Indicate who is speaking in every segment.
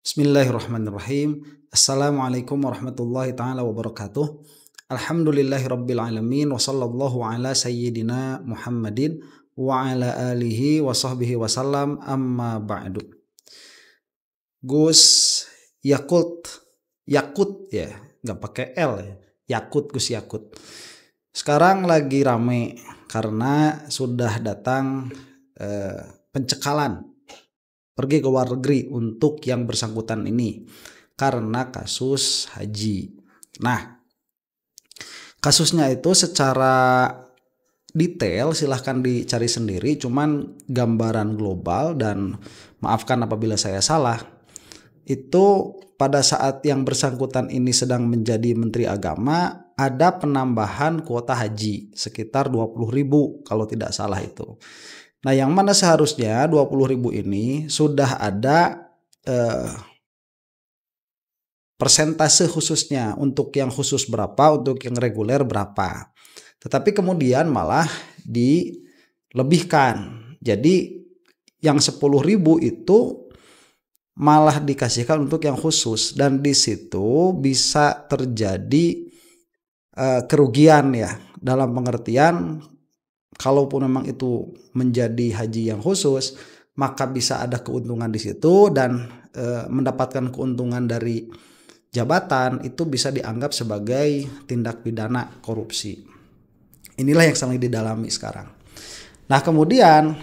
Speaker 1: Bismillahirrahmanirrahim. Assalamualaikum warahmatullahi taala wabarakatuh. Alhamdulillahirabbil alamin wa sallallahu ala sayyidina Muhammadin wa ala alihi wa sahbihi wasallam amma ba'du. Gus Yakut ya, nggak pakai L ya. Gus Yakut. Sekarang lagi rame karena sudah datang pencekalan pergi ke luar negeri untuk yang bersangkutan ini karena kasus haji. Nah, kasusnya itu secara detail silahkan dicari sendiri, cuman gambaran global, dan maafkan apabila saya salah, itu pada saat yang bersangkutan ini sedang menjadi Menteri Agama ada penambahan kuota haji sekitar 20.000 kalau tidak salah itu. Nah, yang mana seharusnya 20.000 ini sudah ada persentase khususnya, untuk yang khusus berapa, untuk yang reguler berapa. Tetapi kemudian malah dilebihkan. Jadi yang 10.000 itu malah dikasihkan untuk yang khusus, dan di situ bisa terjadi kerugian ya, dalam pengertian kalaupun memang itu menjadi haji yang khusus, maka bisa ada keuntungan di situ, dan mendapatkan keuntungan dari jabatan itu bisa dianggap sebagai tindak pidana korupsi. Inilah yang sedang didalami sekarang. Nah, kemudian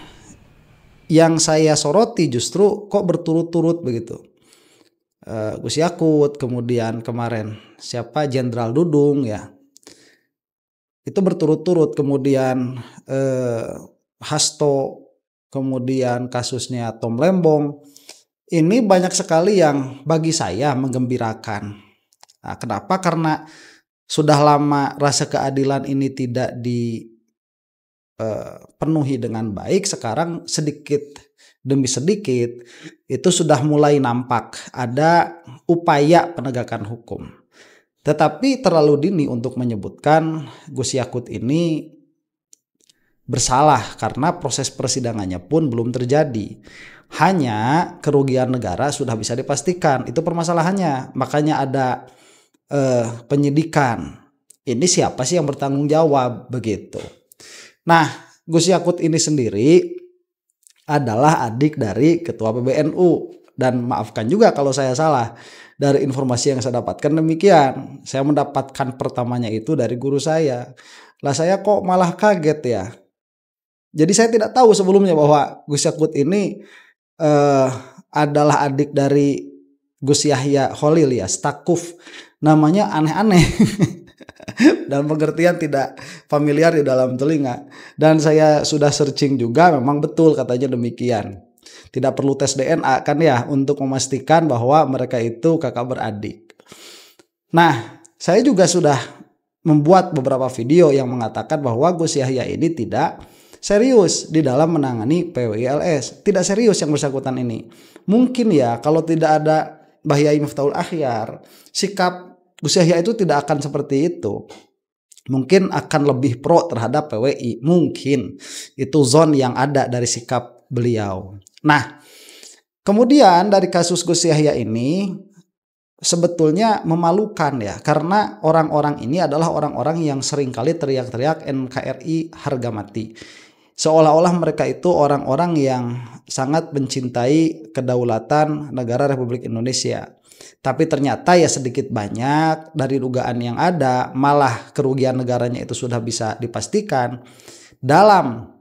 Speaker 1: yang saya soroti justru kok berturut-turut begitu. Gus Yakut, kemudian kemarin siapa, Jenderal Dudung ya, itu berturut-turut, kemudian Hasto, kemudian kasusnya Tom Lembong. Ini banyak sekali yang bagi saya menggembirakan. Nah, kenapa? Karena sudah lama rasa keadilan ini tidak dipenuhi dengan baik. Sekarang sedikit demi sedikit itu sudah mulai nampak ada upaya penegakan hukum. Tetapi terlalu dini untuk menyebutkan Gus Yakut ini bersalah karena proses persidangannya pun belum terjadi. Hanya kerugian negara sudah bisa dipastikan, itu permasalahannya. Makanya ada penyidikan. Ini siapa sih yang bertanggung jawab begitu. Nah, Gus Yakut ini sendiri adalah adik dari Ketua PBNU, dan maafkan juga kalau saya salah. Dari informasi yang saya dapatkan demikian. Saya mendapatkan pertamanya itu dari guru saya. Lah, saya kok malah kaget ya. Jadi saya tidak tahu sebelumnya bahwa Gus Yakut ini adalah adik dari Gus Yahya Khalil ya, Stakuf. Namanya aneh-aneh. Dan pengertian tidak familiar di dalam telinga. Dan saya sudah searching juga, memang betul katanya demikian. Tidak perlu tes DNA kan ya untuk memastikan bahwa mereka itu kakak beradik. Nah, saya juga sudah membuat beberapa video yang mengatakan bahwa Gus Yahya ini tidak serius di dalam menangani PWILS. Tidak serius yang bersangkutan ini. Mungkin ya kalau tidak ada Mbah Yai Miftahul Akhyar, sikap Gus Yahya itu tidak akan seperti itu. Mungkin akan lebih pro terhadap PWI. Mungkin itu zone yang ada dari sikap beliau. Nah, kemudian dari kasus Gus Yahya ini sebetulnya memalukan ya, karena orang-orang ini adalah orang-orang yang seringkali teriak-teriak NKRI harga mati. Seolah-olah mereka itu orang-orang yang sangat mencintai kedaulatan negara Republik Indonesia. Tapi ternyata ya sedikit banyak dari dugaan yang ada, malah kerugian negaranya itu sudah bisa dipastikan. Dalam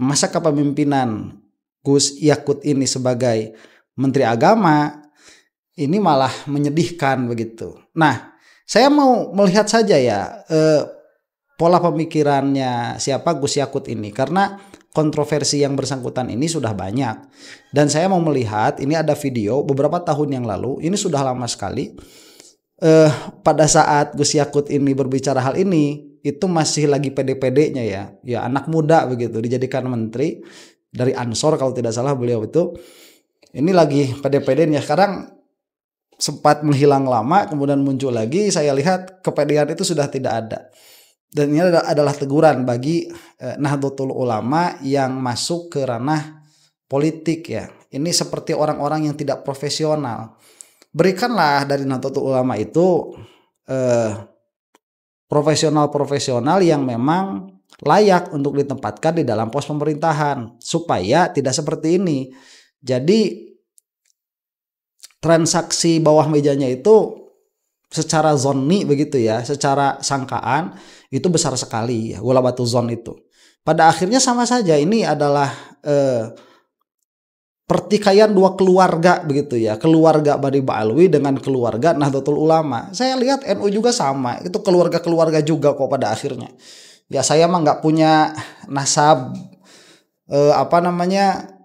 Speaker 1: masa kepemimpinan Gus Yakut ini sebagai Menteri Agama, ini malah menyedihkan begitu. Nah, saya mau melihat saja ya pola pemikirannya siapa Gus Yakut ini, karena kontroversi yang bersangkutan ini sudah banyak. Dan saya mau melihat, ini ada video beberapa tahun yang lalu, ini sudah lama sekali. Pada saat Gus Yakut ini berbicara hal ini, itu masih lagi pede-pedenya ya anak muda begitu, dijadikan menteri dari Ansor kalau tidak salah beliau itu. Ini lagi pede-pedenya. Sekarang sempat menghilang lama, kemudian muncul lagi. Saya lihat kepedean itu sudah tidak ada. Dan ini adalah teguran bagi Nahdlatul Ulama yang masuk ke ranah politik ya. Ini seperti orang-orang yang tidak profesional. Berikanlah dari Nahdlatul Ulama itu profesional-profesional yang memang layak untuk ditempatkan di dalam pos pemerintahan supaya tidak seperti ini. Jadi transaksi bawah mejanya itu secara zonni begitu ya, secara sangkaan itu besar sekali ya, ghalabatu zon itu. Pada akhirnya sama saja, ini adalah pertikaian dua keluarga begitu ya, keluarga Bani Ba'alwi dengan keluarga Nahdlatul Ulama. Saya lihat NU juga sama, itu keluarga-keluarga juga kok pada akhirnya. Ya saya mah nggak punya nasab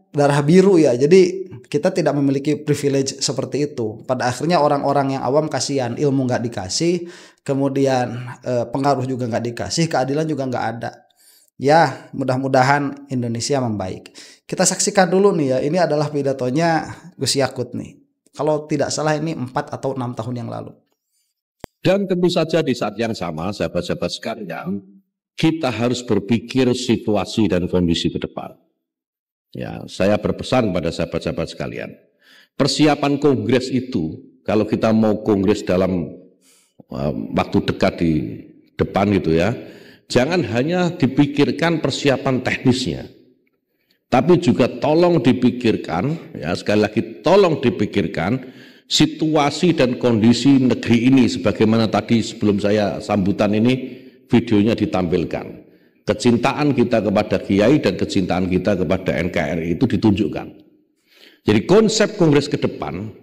Speaker 1: darah biru ya, jadi kita tidak memiliki privilege seperti itu. Pada akhirnya orang-orang yang awam kasihan, ilmu nggak dikasih, kemudian pengaruh juga nggak dikasih, keadilan juga nggak ada. Ya mudah-mudahan Indonesia membaik. Kita saksikan dulu nih ya, ini adalah pidatonya Gus Yakut nih. Kalau tidak salah ini 4 atau 6 tahun yang lalu.
Speaker 2: Dan tentu saja di saat yang sama, sahabat-sahabat sekalian, kita harus berpikir situasi dan kondisi ke depan. Ya, saya berpesan pada sahabat-sahabat sekalian, persiapan kongres itu, kalau kita mau kongres dalam waktu dekat di depan gitu ya, jangan hanya dipikirkan persiapan teknisnya, tapi juga tolong dipikirkan, ya sekali lagi tolong dipikirkan situasi dan kondisi negeri ini, sebagaimana tadi sebelum saya sambutan ini videonya ditampilkan. Kecintaan kita kepada Kiai dan kecintaan kita kepada NKRI itu ditunjukkan. Jadi konsep kongres ke depan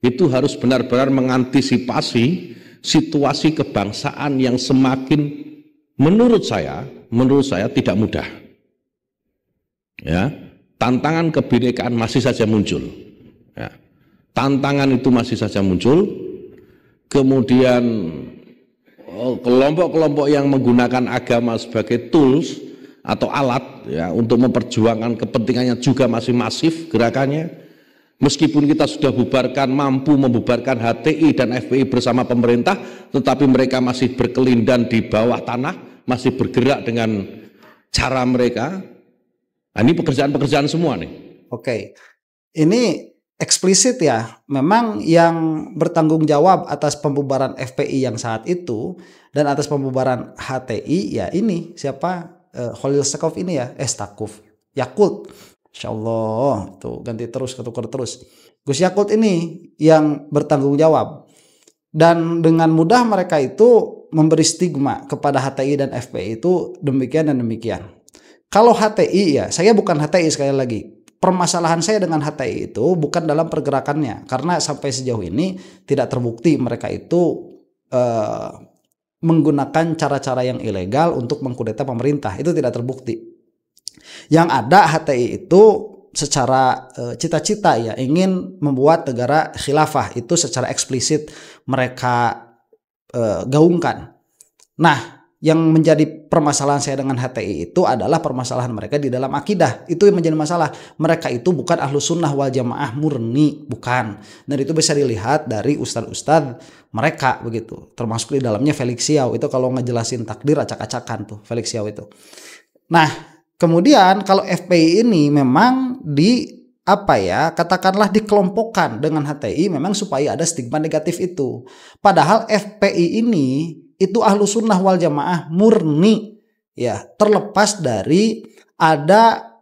Speaker 2: itu harus benar-benar mengantisipasi situasi kebangsaan yang semakin menurut saya tidak mudah. Ya, tantangan kebinekaan masih saja muncul. Ya, tantangan itu masih saja muncul. Kemudian kelompok-kelompok yang menggunakan agama sebagai tools atau alat ya untuk memperjuangkan kepentingannya juga masih masif gerakannya. Meskipun kita sudah mampu membubarkan HTI dan FPI bersama pemerintah, tetapi mereka masih berkelindan di bawah tanah, masih bergerak dengan cara mereka. Nah, ini pekerjaan-pekerjaan semua nih.
Speaker 1: Oke, ini eksplisit ya, memang yang bertanggung jawab atas pembubaran FPI yang saat itu dan atas pembubaran HTI ya ini siapa, Khalil Stakuf ini ya, Stakuf Yakult, Insya Allah tuh ganti terus, ketukar terus. Gus Yakult ini yang bertanggung jawab, dan dengan mudah mereka itu memberi stigma kepada HTI dan FPI itu demikian dan demikian. Kalau HTI ya, saya bukan HTI sekali lagi. Permasalahan saya dengan HTI itu bukan dalam pergerakannya, karena sampai sejauh ini tidak terbukti mereka itu menggunakan cara-cara yang ilegal untuk mengkudeta pemerintah, itu tidak terbukti. Yang ada HTI itu secara cita-cita ya ingin membuat negara khilafah, itu secara eksplisit mereka gaungkan. Nah, yang menjadi permasalahan saya dengan HTI itu adalah permasalahan mereka di dalam akidah. Itu yang menjadi masalah. Mereka itu bukan ahlus sunnah wal jamaah murni, bukan. Dan itu bisa dilihat dari ustadz-ustadz mereka begitu. Termasuk di dalamnya Felix Xiao. Itu kalau ngejelasin takdir acak-acakan tuh Felix Xiao itu. Nah, kemudian kalau FPI ini memang katakanlah dikelompokkan dengan HTI memang supaya ada stigma negatif itu. Padahal FPI ini itu ahlu sunnah wal jamaah murni ya, terlepas dari ada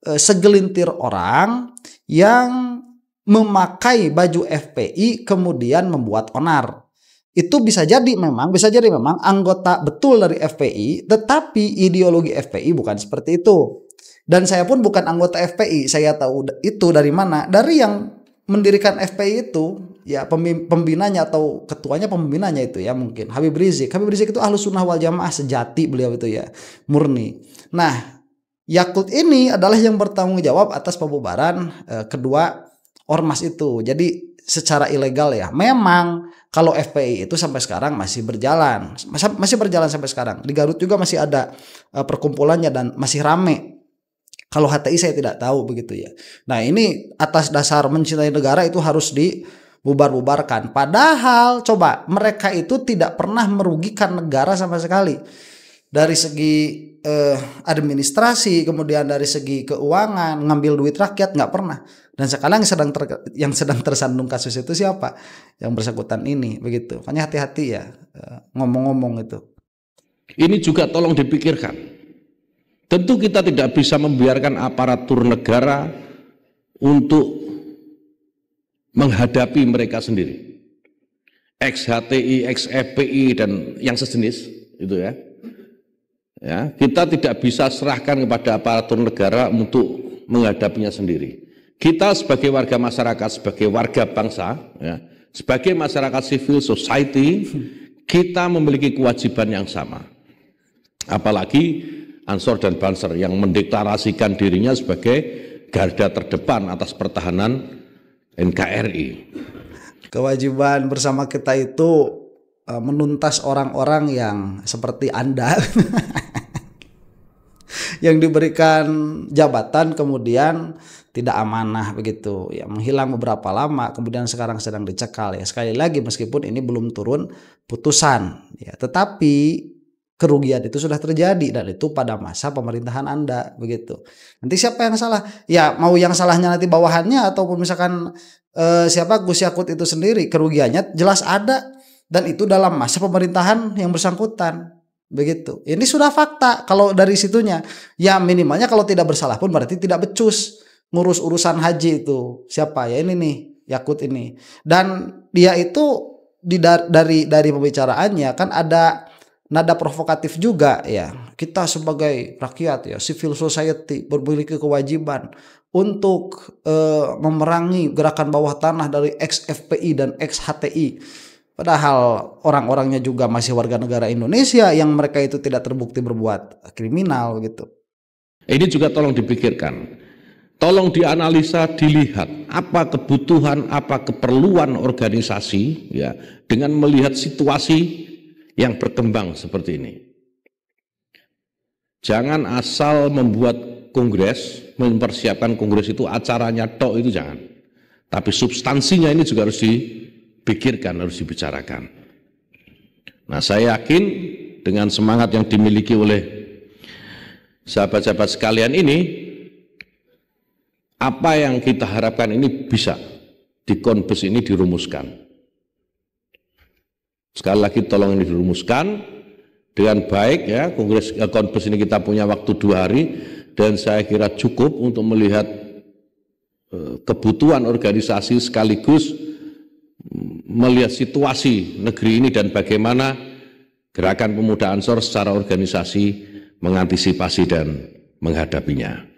Speaker 1: segelintir orang yang memakai baju FPI kemudian membuat onar. Itu bisa jadi memang anggota betul dari FPI, tetapi ideologi FPI bukan seperti itu. Dan saya pun bukan anggota FPI, saya tahu itu dari mana? Dari yang mendirikan FPI itu ya, pembinanya atau ketuanya pembinanya itu ya mungkin Habib Rizik itu ahlus sunnah wal jamaah sejati, beliau itu ya murni. Nah, Yakult ini adalah yang bertanggung jawab atas pembubaran kedua ormas itu. Jadi secara ilegal ya, memang kalau FPI itu sampai sekarang masih berjalan sampai sekarang. Di Garut juga masih ada perkumpulannya dan masih rame. Kalau HTI saya tidak tahu begitu ya. Nah, ini atas dasar mencintai negara itu harus dibubar-bubarkan. Padahal coba mereka itu tidak pernah merugikan negara sama sekali. dari segi administrasi, kemudian dari segi keuangan, ngambil duit rakyat nggak pernah. Dan sekarang yang sedang tersandung kasus itu siapa? Yang bersangkutan ini, begitu. Makanya hati-hati ya ngomong-ngomong itu.
Speaker 2: Ini juga tolong dipikirkan. Tentu kita tidak bisa membiarkan aparatur negara untuk menghadapi mereka sendiri. Ex-HTI, ex-FPI dan yang sejenis itu ya. Ya, kita tidak bisa serahkan kepada aparatur negara untuk menghadapinya sendiri. Kita sebagai warga masyarakat, sebagai warga bangsa, ya, sebagai masyarakat civil society, kita memiliki kewajiban yang sama. Apalagi Ansor dan Banser yang mendeklarasikan dirinya sebagai garda terdepan atas pertahanan NKRI.
Speaker 1: Kewajiban bersama kita itu menuntas orang-orang yang seperti Anda yang diberikan jabatan kemudian tidak amanah begitu ya, menghilang beberapa lama kemudian sekarang sedang dicekal ya. Sekali lagi meskipun ini belum turun putusan ya, tetapi kerugian itu sudah terjadi dan itu pada masa pemerintahan Anda begitu. Nanti siapa yang salah? Ya mau yang salahnya nanti bawahannya ataupun misalkan siapa Gus Yakut itu sendiri, kerugiannya jelas ada dan itu dalam masa pemerintahan yang bersangkutan. Begitu. Ini sudah fakta kalau dari situnya. Ya minimalnya kalau tidak bersalah pun berarti tidak becus ngurus urusan haji itu. Siapa ya ini nih Yakut ini. Dan dia itu dari pembicaraannya kan ada nada provokatif juga ya. Kita sebagai rakyat ya, civil society memiliki kewajiban untuk memerangi gerakan bawah tanah dari ex-FPI dan ex-HTI. Padahal orang-orangnya juga masih warga negara Indonesia yang mereka itu tidak terbukti berbuat kriminal gitu.
Speaker 2: Ini juga tolong dipikirkan. Tolong dianalisa, dilihat apa kebutuhan, apa keperluan organisasi ya dengan melihat situasi yang berkembang seperti ini. Jangan asal membuat kongres, mempersiapkan kongres itu acaranya tok itu jangan. Tapi substansinya ini juga harus dipikirkan, harus dibicarakan. Nah, saya yakin dengan semangat yang dimiliki oleh sahabat-sahabat sekalian ini, apa yang kita harapkan ini bisa di Konbes ini dirumuskan. Sekali lagi tolong ini dirumuskan dengan baik ya. Konbes ini kita punya waktu 2 hari dan saya kira cukup untuk melihat kebutuhan organisasi sekaligus melihat situasi negeri ini dan bagaimana Gerakan Pemuda Ansor secara organisasi mengantisipasi dan menghadapinya.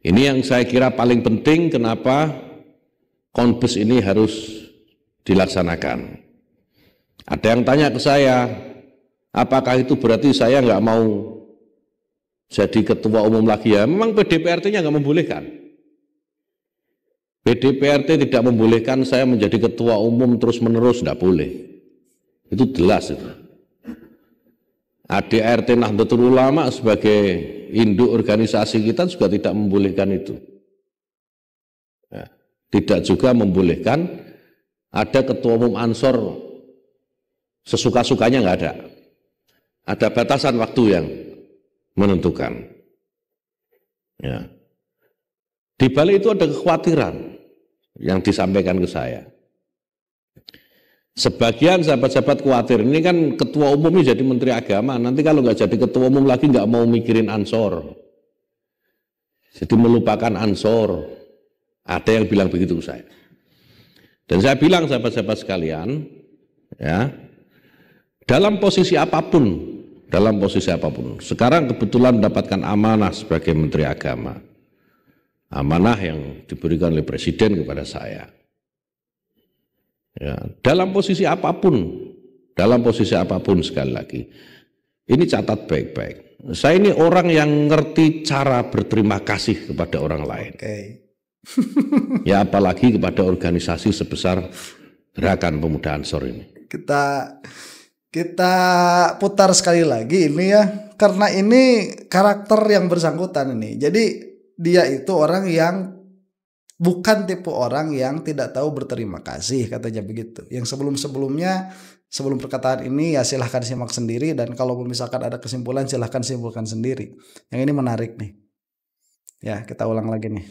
Speaker 2: Ini yang saya kira paling penting kenapa Konbes ini harus dilaksanakan. Ada yang tanya ke saya, apakah itu berarti saya nggak mau jadi ketua umum lagi ya? Memang PDPRT-nya nggak membolehkan. PDPRT tidak membolehkan saya menjadi ketua umum terus-menerus, nggak boleh. Itu jelas itu. ADART Nahdlatul Ulama sebagai induk organisasi kita juga tidak membolehkan itu. Ya, tidak juga membolehkan ada ketua umum Ansor sesuka-sukanya, nggak ada. Ada batasan waktu yang menentukan. Ya. Di balik itu ada kekhawatiran yang disampaikan ke saya. Sebagian sahabat-sahabat khawatir, ini kan ketua umum ini jadi menteri agama, nanti kalau nggak jadi ketua umum lagi nggak mau mikirin Ansor. Jadi melupakan Ansor. Ada yang bilang begitu ke saya. Dan saya bilang sahabat-sahabat sekalian, ya, dalam posisi apapun, sekarang kebetulan mendapatkan amanah sebagai menteri agama. Amanah yang diberikan oleh Presiden kepada saya. Ya, dalam posisi apapun sekali lagi, ini catat baik-baik. Saya ini orang yang ngerti cara berterima kasih kepada orang lain. Ya apalagi kepada organisasi sebesar Gerakan Pemuda Ansor ini.
Speaker 1: Kita putar sekali lagi ini ya, karena ini karakter yang bersangkutan ini. Jadi dia itu orang yang Bukan tipe orang yang tidak tahu berterima kasih, katanya begitu. Yang sebelum-sebelumnya, sebelum perkataan ini ya silahkan simak sendiri, dan kalau misalkan ada kesimpulan silahkan simpulkan sendiri. Yang ini menarik nih. Ya, kita ulang lagi nih.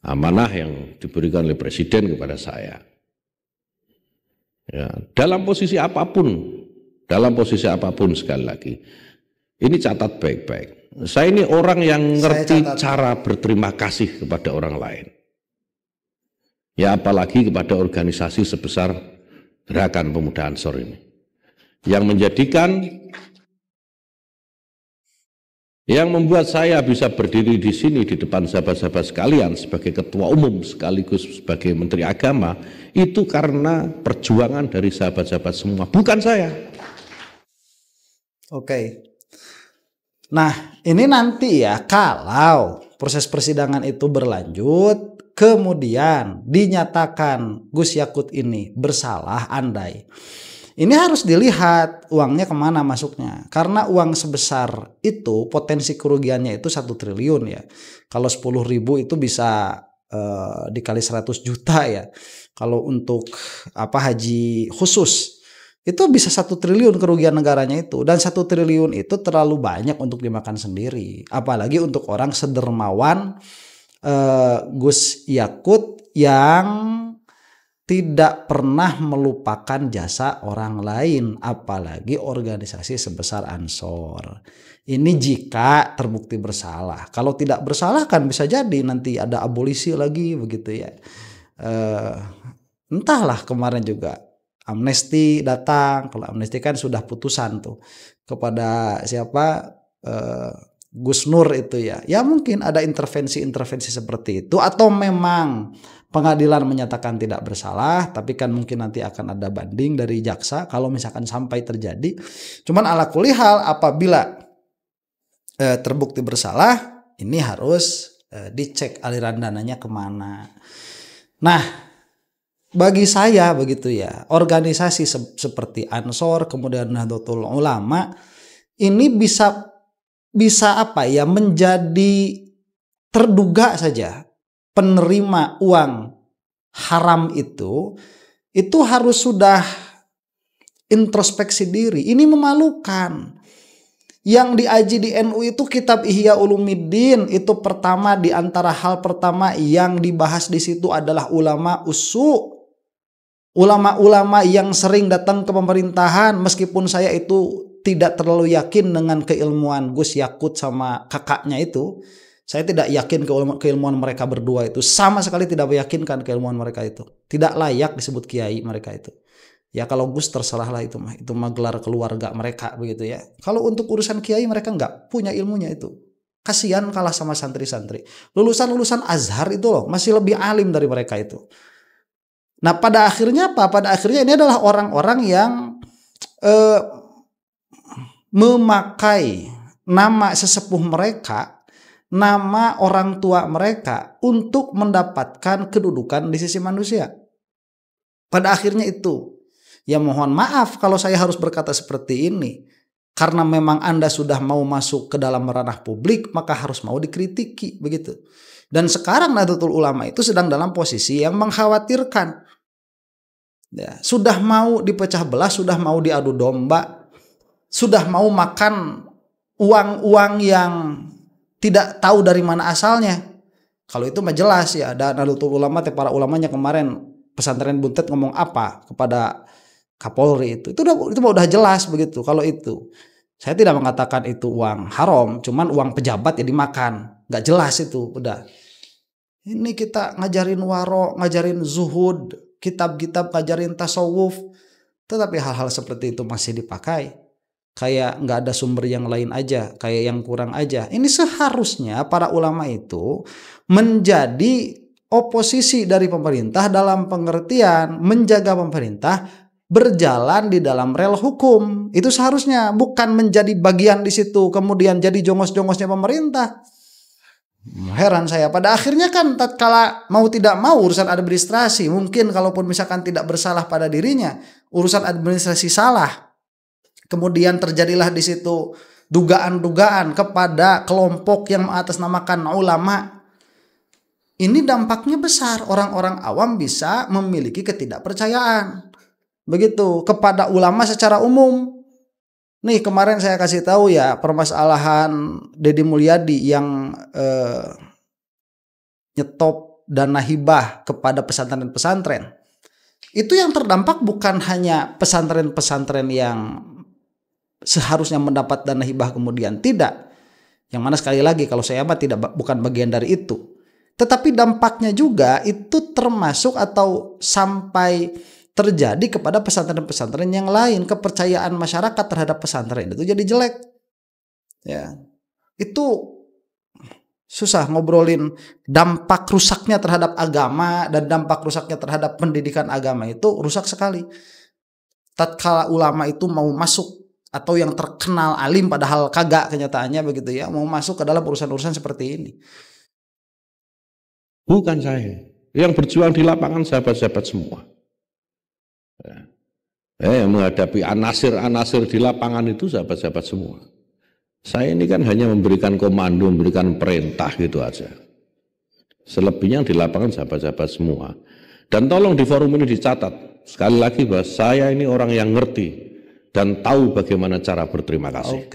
Speaker 2: Amanah yang diberikan oleh Presiden kepada saya. Ya, dalam posisi apapun sekali lagi. Ini catat baik-baik. Saya ini orang yang ngerti cara berterima kasih kepada orang lain. Ya apalagi kepada organisasi sebesar Gerakan Pemuda Ansor ini. Yang membuat saya bisa berdiri di sini di depan sahabat-sahabat sekalian sebagai ketua umum sekaligus sebagai Menteri Agama, itu karena perjuangan dari sahabat-sahabat semua, bukan saya.
Speaker 1: Oke. Nah, ini nanti ya, kalau proses persidangan itu berlanjut, kemudian dinyatakan Gus Yakut ini bersalah, andai, ini harus dilihat uangnya kemana masuknya. Karena uang sebesar itu potensi kerugiannya itu 1 triliun ya. Kalau 10.000 itu bisa dikali 100 juta ya. Kalau untuk haji khusus itu bisa 1 triliun kerugian negaranya itu. Dan 1 triliun itu terlalu banyak untuk dimakan sendiri. Apalagi untuk orang sedermawan Gus Yakut yang tidak pernah melupakan jasa orang lain, apalagi organisasi sebesar Ansor. Ini jika terbukti bersalah. Kalau tidak bersalah kan bisa jadi nanti ada abolisi lagi begitu ya. Entahlah, kemarin juga amnesti datang. Kalau amnesti kan sudah putusan tuh kepada siapa, Gus Nur itu ya. Ya mungkin ada intervensi seperti itu, atau memang pengadilan menyatakan tidak bersalah, tapi kan mungkin nanti akan ada banding dari jaksa kalau misalkan sampai terjadi. Cuman ala kulli hal, apabila terbukti bersalah, ini harus dicek aliran dananya kemana. Nah, bagi saya begitu ya, organisasi seperti Ansor, kemudian Nahdlatul Ulama, ini bisa menjadi terduga saja penerima uang haram itu harus sudah introspeksi diri. Ini memalukan. Yang diaji di NU itu kitab Ihya Ulumuddin, itu pertama, di antara hal pertama yang dibahas di situ adalah ulama usu. Ulama-ulama yang sering datang ke pemerintahan, meskipun saya itu tidak terlalu yakin dengan keilmuan Gus Yakut sama kakaknya itu. Saya tidak yakin keilmuan mereka berdua itu. Sama sekali tidak meyakinkan keilmuan mereka itu. Tidak layak disebut kiai mereka itu. Ya kalau Gus terserah lah itu mah. Itu mah gelar keluarga mereka begitu ya. Kalau untuk urusan kiai mereka nggak punya ilmunya itu. Kasihan kalah sama santri-santri. Lulusan-lulusan Azhar itu loh masih lebih alim dari mereka itu. Nah pada akhirnya apa? Pada akhirnya ini adalah orang-orang yang memakai nama sesepuh mereka, nama orang tua mereka untuk mendapatkan kedudukan di sisi manusia. Pada akhirnya itu. Ya mohon maaf kalau saya harus berkata seperti ini. Karena memang Anda sudah mau masuk ke dalam ranah publik, maka harus mau dikritiki begitu. Dan sekarang Nahdlatul Ulama itu sedang dalam posisi yang mengkhawatirkan. Ya, sudah mau dipecah belah, sudah mau diadu domba, sudah mau makan uang-uang yang tidak tahu dari mana asalnya. Kalau itu mah jelas ya, ada Nahdlatul Ulama, para ulamanya kemarin pesantren Buntet ngomong apa kepada Kapolri itu udah jelas begitu. Kalau itu saya tidak mengatakan itu uang haram, cuman uang pejabat ya dimakan, nggak jelas itu udah. Ini kita ngajarin waro, ngajarin zuhud, kitab-kitab ngajarin tasawuf, tetapi hal-hal seperti itu masih dipakai. Kayak nggak ada sumber yang lain aja, kayak yang kurang aja. Ini seharusnya para ulama itu menjadi oposisi dari pemerintah dalam pengertian menjaga pemerintah berjalan di dalam rel hukum. Itu seharusnya, bukan menjadi bagian di situ kemudian jadi jongos-jongosnya pemerintah. Heran saya. Pada akhirnya kan tatkala mau tidak mau urusan administrasi, mungkin kalaupun misalkan tidak bersalah pada dirinya, urusan administrasi salah. Kemudian terjadilah di situ dugaan-dugaan kepada kelompok yang mengatasnamakan ulama. ini dampaknya besar. Orang-orang awam bisa memiliki ketidakpercayaan begitu kepada ulama secara umum. Nih kemarin saya kasih tahu ya permasalahan Deddy Mulyadi yang nyetop dana hibah kepada pesantren-pesantren. Itu yang terdampak bukan hanya pesantren-pesantren yang seharusnya mendapat dana hibah kemudian tidak. Yang mana sekali lagi kalau saya bukan bagian dari itu. Tetapi dampaknya juga itu termasuk atau sampai terjadi kepada pesantren-pesantren yang lain. Kepercayaan masyarakat terhadap pesantren itu jadi jelek. Ya, itu susah ngobrolin dampak rusaknya terhadap agama dan dampak rusaknya terhadap pendidikan agama itu rusak sekali. Tatkala ulama itu mau masuk atau yang terkenal alim padahal kagak kenyataannya begitu ya, mau masuk ke dalam urusan-urusan seperti ini.
Speaker 2: Bukan saya. Yang berjuang di lapangan sahabat-sahabat semua. Yang menghadapi anasir-anasir di lapangan itu sahabat-sahabat semua. Saya ini kan hanya memberikan komando, memberikan perintah gitu aja. Selebihnya yang di lapangan sahabat-sahabat semua. Dan tolong di forum ini dicatat. Sekali lagi bahwa saya ini orang yang ngerti dan tahu bagaimana cara berterima kasih.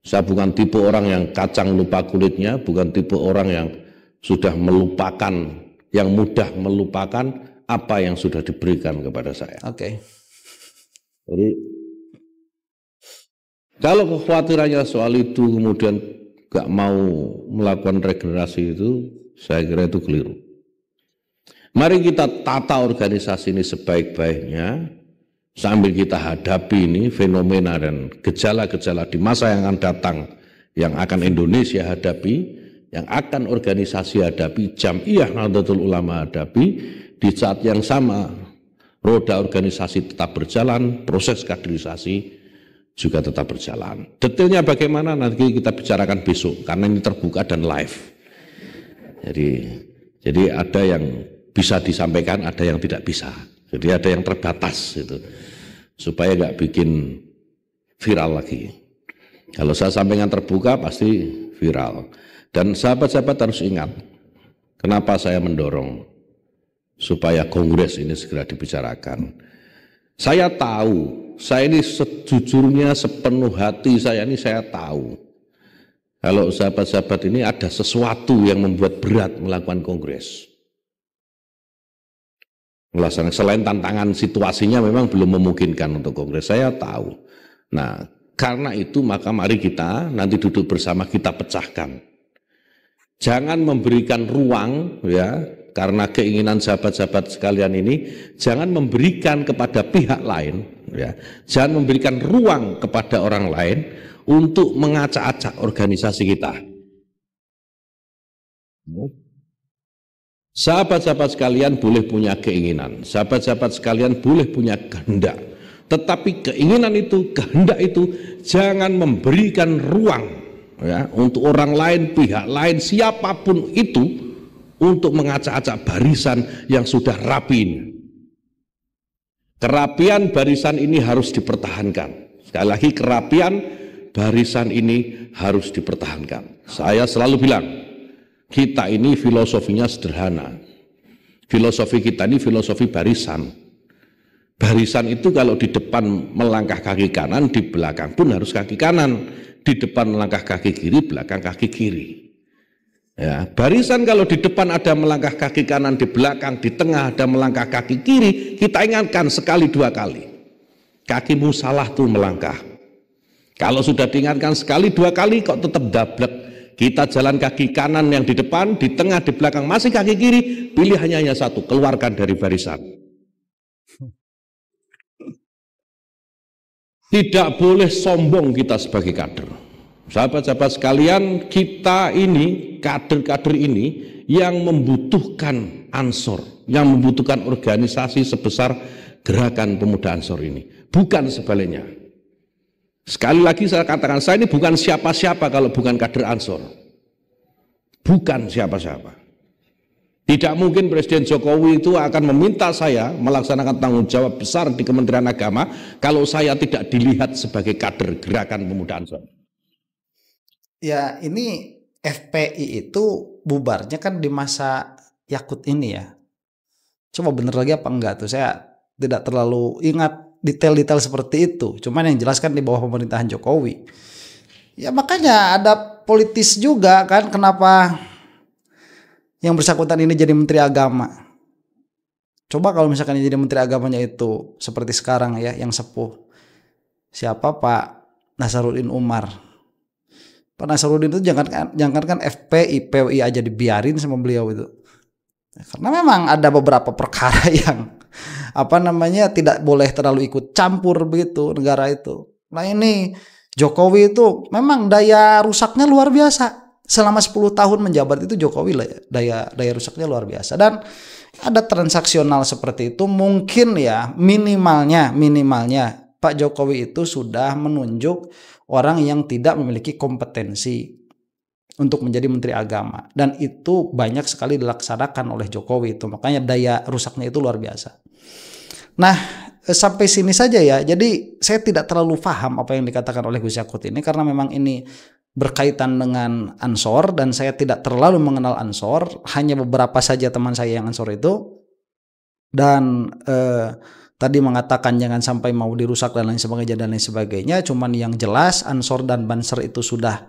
Speaker 2: Saya bukan tipe orang yang kacang lupa kulitnya, bukan tipe orang yang sudah melupakan, yang mudah melupakan apa yang sudah diberikan kepada saya. Jadi kalau kekhawatirannya soal itu kemudian gak mau melakukan regenerasi itu, saya kira itu keliru. Mari kita tata organisasi ini sebaik-baiknya sambil kita hadapi ini fenomena dan gejala-gejala di masa yang akan datang, yang akan Indonesia hadapi, yang akan organisasi hadapi, Jam'iyah Nahdlatul Ulama hadapi. Di saat yang sama roda organisasi tetap berjalan, proses kaderisasi juga tetap berjalan. Detailnya bagaimana nanti kita bicarakan besok karena ini terbuka dan live. Jadi ada yang bisa disampaikan, ada yang tidak bisa. Jadi ada yang terbatas itu supaya nggak bikin viral lagi. Kalau saya sampaikan terbuka pasti viral. Dan sahabat-sahabat harus ingat kenapa saya mendorong supaya kongres ini segera dibicarakan. Saya tahu, saya ini sejujurnya sepenuh hati saya ini saya tahu kalau sahabat-sahabat ini ada sesuatu yang membuat berat melakukan kongres. Selain tantangan situasinya memang belum memungkinkan untuk kongres, saya tahu. Nah, karena itu maka mari kita nanti duduk bersama kita pecahkan. Jangan memberikan ruang ya, karena keinginan sahabat-sahabat sekalian ini, jangan memberikan kepada pihak lain ya. Jangan memberikan ruang kepada orang lain untuk mengacak-acak organisasi kita. Sahabat-sahabat sekalian boleh punya keinginan, sahabat-sahabat sekalian boleh punya kehendak, tetapi keinginan itu, kehendak itu jangan memberikan ruang ya, untuk orang lain, pihak lain, siapapun itu untuk mengacak-acak barisan yang sudah rapi ini. Kerapian barisan ini harus dipertahankan. Sekali lagi, kerapian barisan ini harus dipertahankan. Saya selalu bilang, kita ini filosofinya sederhana. Filosofi kita ini filosofi barisan. Barisan itu kalau di depan melangkah kaki kanan, di belakang pun harus kaki kanan. Di depan melangkah kaki kiri, belakang kaki kiri. Ya, barisan kalau di depan ada melangkah kaki kanan, di belakang, di tengah ada melangkah kaki kiri, kita ingatkan sekali dua kali. Kakimu salah tuh melangkah. Kalau sudah diingatkan sekali dua kali kok tetap dablek. Kita jalan kaki kanan yang di depan, di tengah, di belakang masih kaki kiri, pilihannya hanya satu, keluarkan dari barisan. Tidak boleh sombong kita sebagai kader. Sahabat-sahabat sekalian, kita ini, kader-kader ini yang membutuhkan Ansor, yang membutuhkan organisasi sebesar Gerakan Pemuda Ansor ini, bukan sebaliknya. Sekali lagi saya katakan, saya ini bukan siapa-siapa kalau bukan kader Ansor. Bukan siapa-siapa. Tidak mungkin Presiden Jokowi itu akan meminta saya melaksanakan tanggung jawab besar di Kementerian Agama kalau saya tidak dilihat sebagai kader Gerakan Pemuda Ansor.
Speaker 1: Ya, ini FPI itu bubarnya kan di masa Yakut ini ya. Coba bener lagi apa enggak tuh, saya tidak terlalu ingat detail-detail seperti itu. Cuman yang jelas kan di bawah pemerintahan Jokowi. Ya makanya ada politis juga kan, kenapa yang bersangkutan ini jadi menteri agama. Coba kalau misalkan jadi menteri agamanya itu seperti sekarang ya, yang sepuh. Siapa? Pak Nasaruddin Umar. Pak Nasaruddin itu jangankan FPI, PWI aja dibiarin sama beliau itu. Karena memang ada beberapa perkara yang tidak boleh terlalu ikut campur begitu negara itu. Nah ini Jokowi itu memang daya rusaknya luar biasa. Selama 10 tahun menjabat itu Jokowi lah ya, daya rusaknya luar biasa. Dan ada transaksional seperti itu, mungkin ya minimalnya Pak Jokowi itu sudah menunjuk orang yang tidak memiliki kompetensi untuk menjadi menteri agama, dan itu banyak sekali dilaksanakan oleh Jokowi itu, makanya daya rusaknya itu luar biasa. Nah sampai sini saja ya, jadi saya tidak terlalu paham apa yang dikatakan oleh Gus Yakut ini, karena memang ini berkaitan dengan Ansor dan saya tidak terlalu mengenal Ansor, hanya beberapa saja teman saya yang Ansor itu, dan tadi mengatakan jangan sampai mau dirusak dan lain sebagainya. Cuman yang jelas Ansor dan Banser itu sudah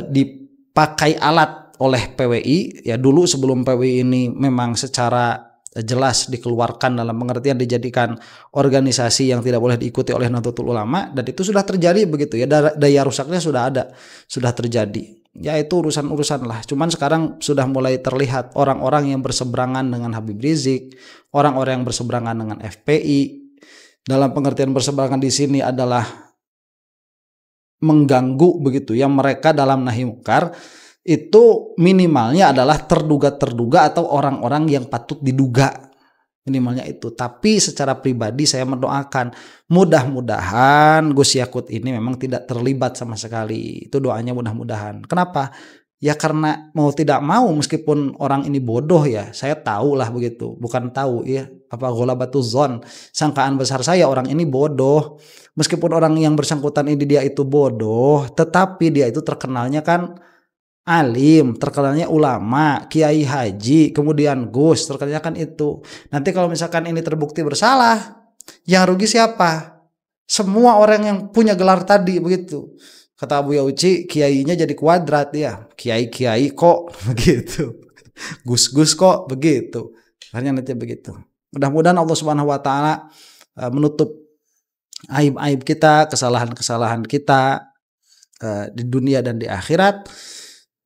Speaker 1: dipakai alat oleh PWI ya. Dulu sebelum PWI ini memang secara jelas dikeluarkan dalam pengertian dijadikan organisasi yang tidak boleh diikuti oleh Nahdlatul Ulama, dan itu sudah terjadi begitu ya, daya rusaknya sudah terjadi ya, itu urusan lah. Cuman sekarang sudah mulai terlihat orang-orang yang berseberangan dengan Habib Rizik, orang-orang yang berseberangan dengan FPI. Dalam pengertian berseberangan di sini adalah mengganggu begitu ya, mereka dalam nahi mungkar itu minimalnya adalah terduga atau orang-orang yang patut diduga, minimalnya itu. Tapi secara pribadi saya mendoakan mudah-mudahan Gus Yakut ini memang tidak terlibat sama sekali. Itu doanya mudah-mudahan. Kenapa? Ya karena mau tidak mau, meskipun orang ini bodoh ya, saya tahu lah begitu. Bukan tahu ya, ghalabatuz zon, sangkaan besar saya orang ini bodoh. Meskipun orang yang bersangkutan ini dia itu bodoh, tetapi dia itu terkenalnya kan alim, terkenalnya ulama, kiai haji, kemudian Gus, terkenalnya kan itu. Nanti kalau misalkan ini terbukti bersalah, yang rugi siapa? Semua orang yang punya gelar tadi begitu. Kata Abu Yauci, kiainya jadi kuadrat ya, kiai kok begitu, Gus kok begitu. Akhirnya nanti begitu. Mudah-mudahan Allah Subhanahu Wa Taala menutup aib-aib kita, kesalahan-kesalahan kita di dunia dan di akhirat.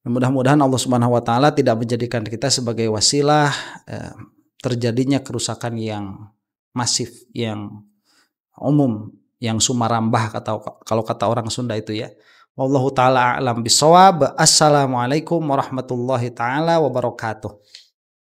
Speaker 1: Mudah-mudahan Allah Subhanahu Wa Taala tidak menjadikan kita sebagai wasilah terjadinya kerusakan yang masif, yang umum, yang sumarambah kalau kata orang Sunda itu ya. Wallahu taala a'lam bishawab. Assalamualaikum warahmatullahi taala wabarakatuh.